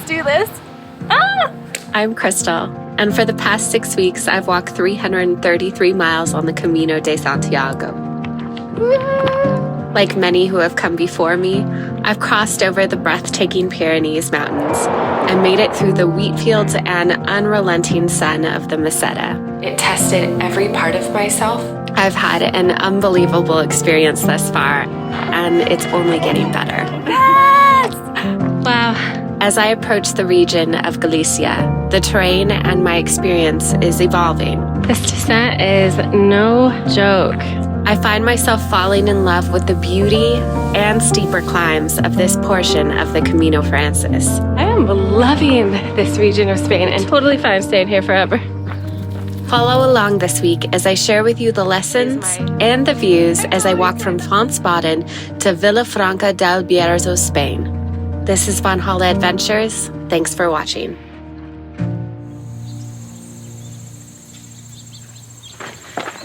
do this. Ah! I'm Crystal, and for the past 6 weeks, I've walked 333 miles on the Camino de Santiago. Like many who have come before me, I've crossed over the breathtaking Pyrenees Mountains and made it through the wheat fields and unrelenting sun of the Meseta. It tested every part of myself. I've had an unbelievable experience thus far, and it's only getting better. Yes! Wow. As I approach the region of Galicia, the terrain and my experience is evolving. This descent is no joke. I find myself falling in love with the beauty and steeper climbs of this portion of the Camino Frances. I am loving this region of Spain and totally fine staying here forever. Follow along this week as I share with you the lessons and the views as I walk from Fontsbaden to Vilafranca del Bierzo, Spain. This is Vanhalla Adventures. Thanks for watching.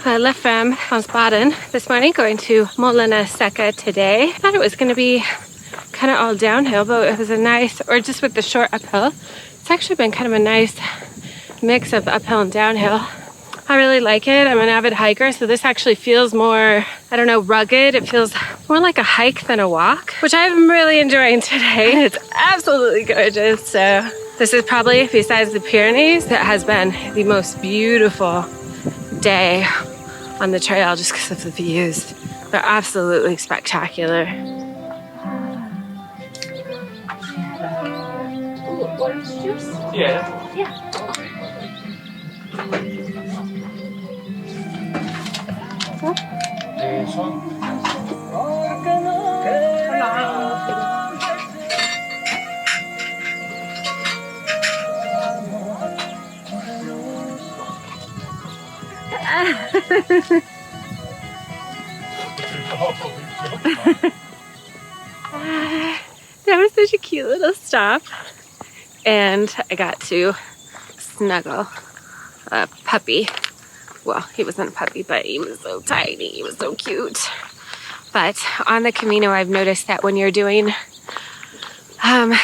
I left from Fontsbaden this morning, going to Molina Seca today. I thought it was going to be kind of all downhill, but it was a nice, or just with the short uphill, it's actually been kind of a nice mix of uphill and downhill. I really like it. I'm an avid hiker, so this actually feels more, I don't know, rugged. It feels more like a hike than a walk, which I'm really enjoying today. It's absolutely gorgeous. So this is probably, besides the Pyrenees, that has been the most beautiful day on the trail just because of the views. They're absolutely spectacular. Ooh, orange juice? Yeah. Yeah. That was such a cute little stop, and I got to snuggle a puppy. Well, he wasn't a puppy, but he was so tiny, he was so cute. But on the Camino, I've noticed that when you're doing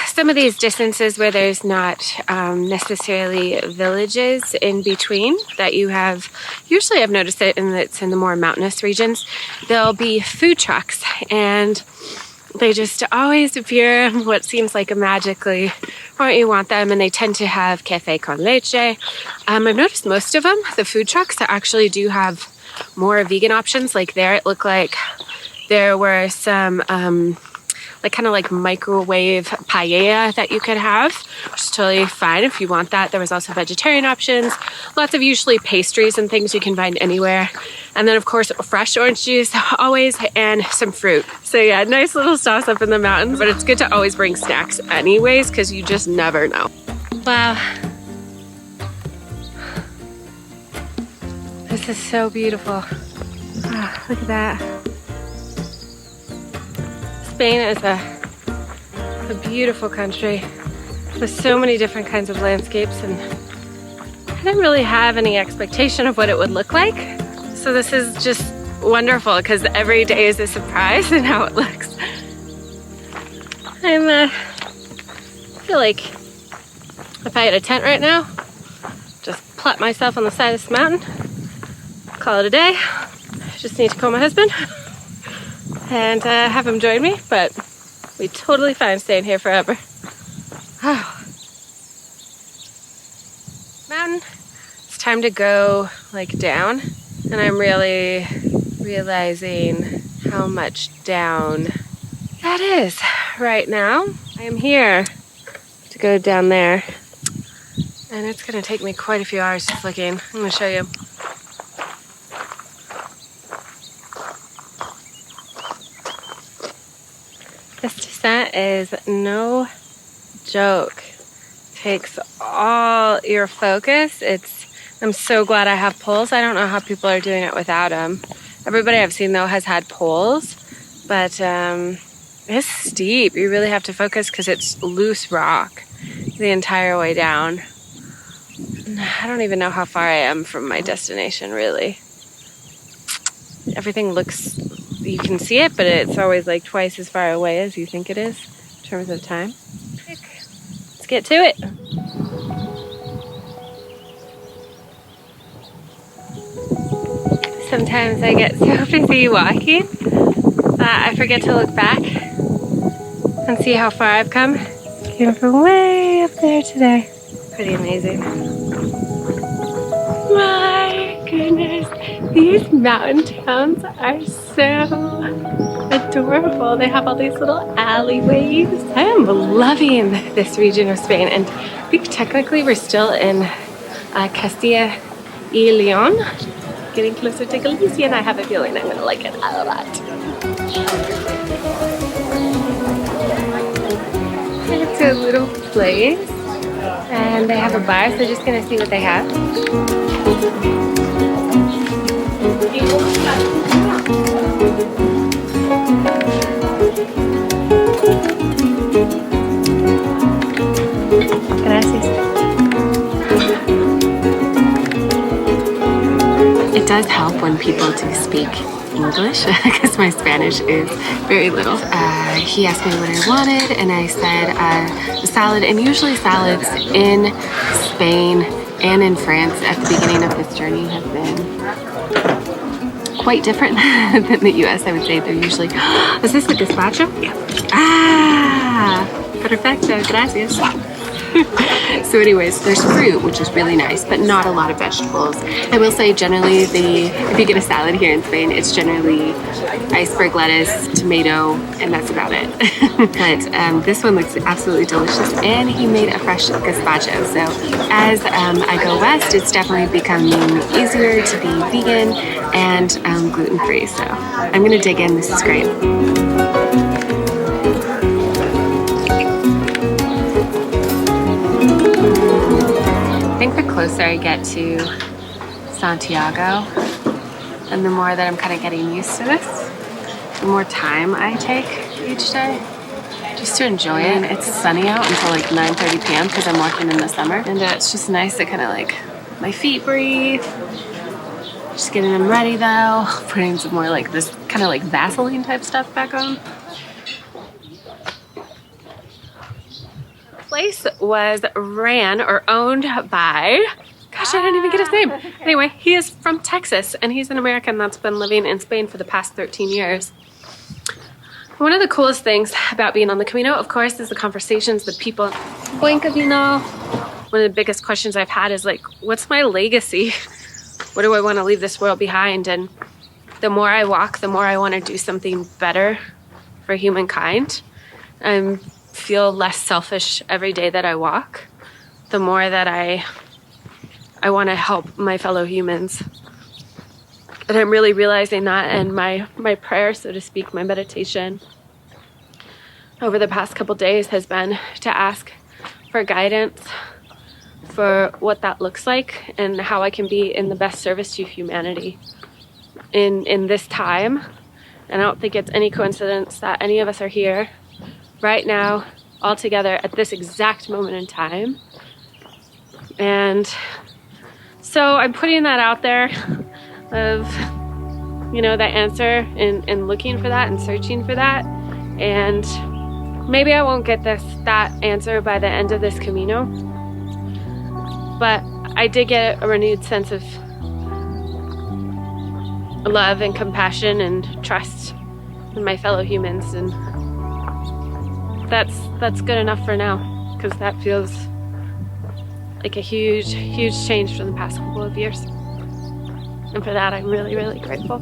some of these distances where there's not necessarily villages in between, that you have, usually I've noticed it it's in the more mountainous regions, there'll be food trucks, and they just always appear what seems like magically where you want them, and they tend to have cafe con leche. I've noticed most of them, the food trucks, that actually do have more vegan options. Like there, it looked like there were some kind of microwave paella that you could have, which is totally fine if you want that. There was also vegetarian options, lots of usually pastries and things you can find anywhere. And then of course, fresh orange juice always, and some fruit. So yeah, nice little stops up in the mountains, but it's good to always bring snacks anyways, because you just never know. Wow. This is so beautiful. Oh, look at that. Spain is a beautiful country with so many different kinds of landscapes, and I didn't really have any expectation of what it would look like. So this is just wonderful because every day is a surprise in how it looks. I feel like if I had a tent right now, just plop myself on the side of this mountain, call it a day. I just need to call my husband and have him join me, but we totally fine staying here forever. Oh. Mountain, it's time to go down, and I'm really realizing how much down that is right now. I am here to go down there, and it's gonna take me quite a few hours just looking. I'm gonna show you. This descent is no joke. Takes all your focus. I'm so glad I have poles. I don't know how people are doing it without them. Everybody I've seen though has had poles, but it's steep. You really have to focus because it's loose rock the entire way down. I don't even know how far I am from my destination, really. Everything looks, you can see it, but it's always twice as far away as you think it is in terms of time. It's let's get to it. Sometimes I get so busy walking that I forget to look back and see how far I've come. Came from way up there today. Pretty amazing. My goodness, these mountain towns are so adorable. They have all these little alleyways. I am loving this region of Spain, and I think technically we're still in Castilla y Leon, getting closer to Galicia, and I have a feeling I'm gonna like it a lot. It's a little place, and they have a bar, so just gonna see what they have. Gracias. It does help when people do speak English because my Spanish is very little. He asked me what I wanted, and I said a salad, and usually salads in Spain and in France at the beginning of this journey have been quite different than the US, I would say. They're usually, is this a gazpacho? Yeah. Ah, perfecto, gracias. So anyways, there's fruit, which is really nice, but not a lot of vegetables. I will say generally if you get a salad here in Spain, it's generally iceberg lettuce, tomato, and that's about it. But this one looks absolutely delicious, and he made a fresh gazpacho. So as I go west, it's definitely becoming easier to be vegan and gluten-free. So I'm gonna dig in, this is great. I think the closer I get to Santiago, and the more that I'm kind of getting used to this, the more time I take each day just to enjoy it. It's sunny out until like 9:30 p.m. because I'm working in the summer, and it's just nice to kind of like my feet breathe. Just getting them ready though, putting some more like this kind of like Vaseline type stuff back on. Place was ran or owned by, gosh, I didn't even get his name. Anyway, he is from Texas, and he's an American that's been living in Spain for the past 13 years. One of the coolest things about being on the Camino, of course, is the conversations, the people. Buen Camino. One of the biggest questions I've had is like, what's my legacy? What do I want to leave this world behind? And the more I walk, the more I want to do something better for humankind. I feel less selfish every day that I walk. The more that I want to help my fellow humans. And I'm really realizing that, and my prayer, so to speak, my meditation over the past couple days has been to ask for guidance for what that looks like and how I can be in the best service to humanity in this time. And I don't think it's any coincidence that any of us are here right now, all together at this exact moment in time. And so I'm putting that out there of, you know, the answer and looking for that and searching for that. And maybe I won't get that answer by the end of this Camino, but I did get a renewed sense of love and compassion and trust in my fellow humans, and that's good enough for now, because that feels like a huge change from the past couple of years, and for that I'm really grateful.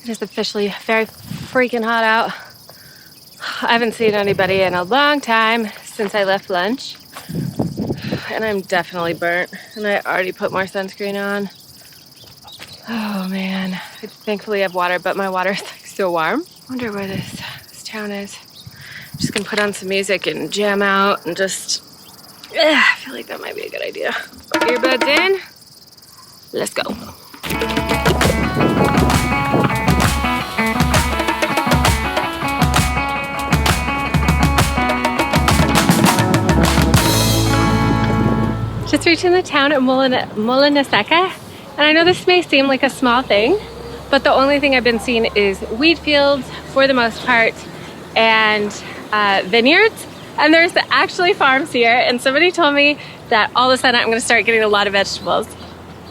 It is officially very freaking hot out. I haven't seen anybody in a long time since I left lunch. And I'm definitely burnt. And I already put more sunscreen on. Oh man. I thankfully have water, but my water is like so warm. I wonder where this town is. I'm just gonna put on some music and jam out and just, I feel like that might be a good idea. Earbuds in. Let's go. Just reaching the town of Molinaseca, and I know this may seem like a small thing, but the only thing I've been seeing is wheat fields for the most part, and vineyards, and there's actually farms here, and somebody told me that all of a sudden I'm gonna start getting a lot of vegetables.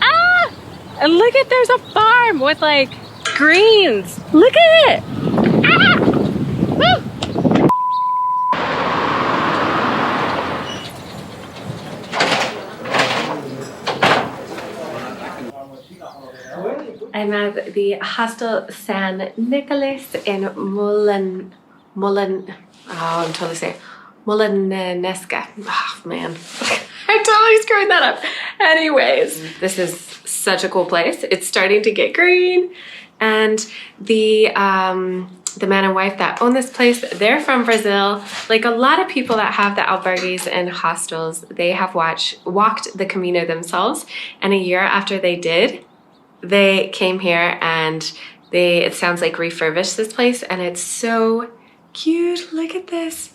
Ah! And look at, there's a farm with like greens. Look at it! Ah! Woo! I'm at the Hostel San Nicolas in Molinesca. Oh man, I'm totally screwing that up. Anyways, this is such a cool place. It's starting to get green, and the man and wife that own this place, they're from Brazil. Like a lot of people that have the albergues and hostels, they have walked the Camino themselves, and a year after they did, they came here and it sounds like refurbished this place, and it's so cute. Look at this.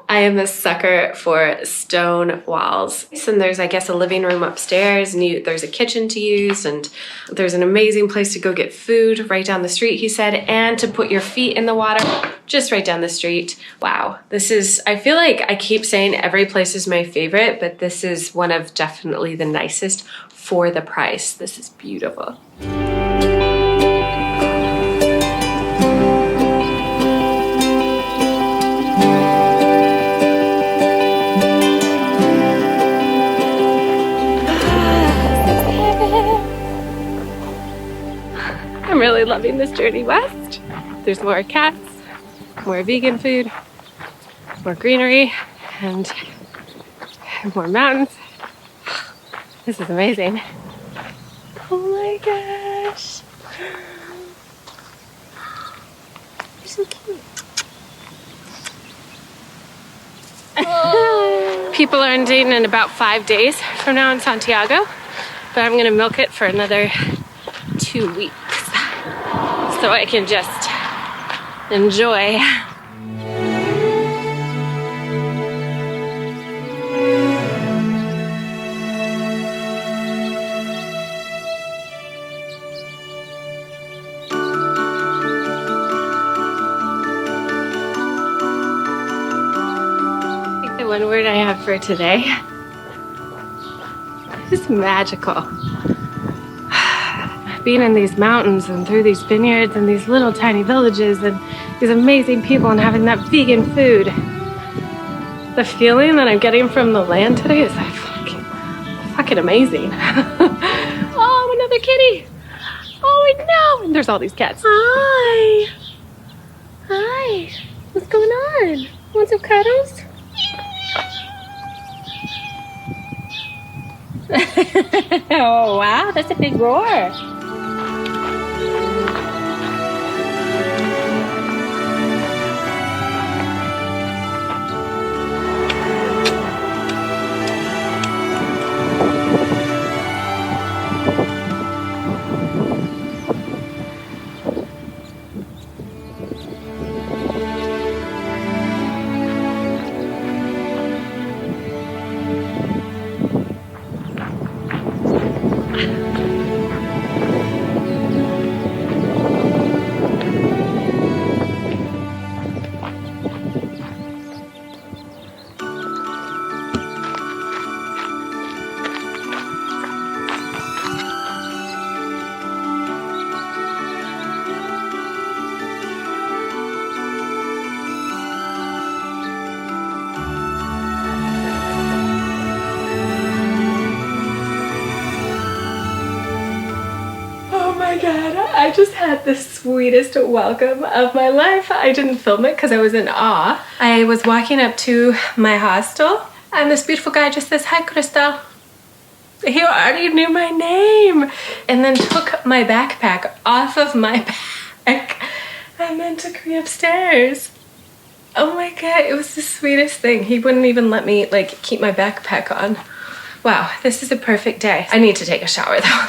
I am a sucker for stone walls. And there's, I guess, a living room upstairs, and there's a kitchen to use, and there's an amazing place to go get food right down the street, he said, and to put your feet in the water just right down the street. Wow, this is, I feel like I keep saying every place is my favorite, but this is one of definitely the nicest for the price. This is beautiful. I'm really loving this journey west. There's more cats, more vegan food, more greenery, and more mountains. This is amazing. Oh my gosh. You're so cute. People are ending in about 5 days from now in Santiago, but I'm gonna milk it for another 2 weeks so I can just enjoy. The one word I have for today is magical. Being in these mountains and through these vineyards and these little tiny villages and these amazing people and having that vegan food. The feeling that I'm getting from the land today is like fucking amazing. Oh, another kitty. Oh, I know. And there's all these cats. Hi. Hi. What's going on? Want some cuddles? Oh, wow. That's a big roar. God, I just had the sweetest welcome of my life. I didn't film it because I was in awe. I was walking up to my hostel and this beautiful guy just says, "Hi, Crystal." He already knew my name and then took my backpack off of my back and then took me upstairs. Oh my God, it was the sweetest thing. He wouldn't even let me like keep my backpack on. Wow, this is a perfect day. I need to take a shower though.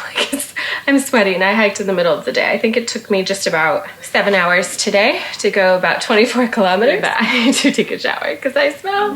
I'm sweating. I hiked in the middle of the day. I think it took me just about 7 hours today to go about 24 kilometers. But I need to take a shower because I smell.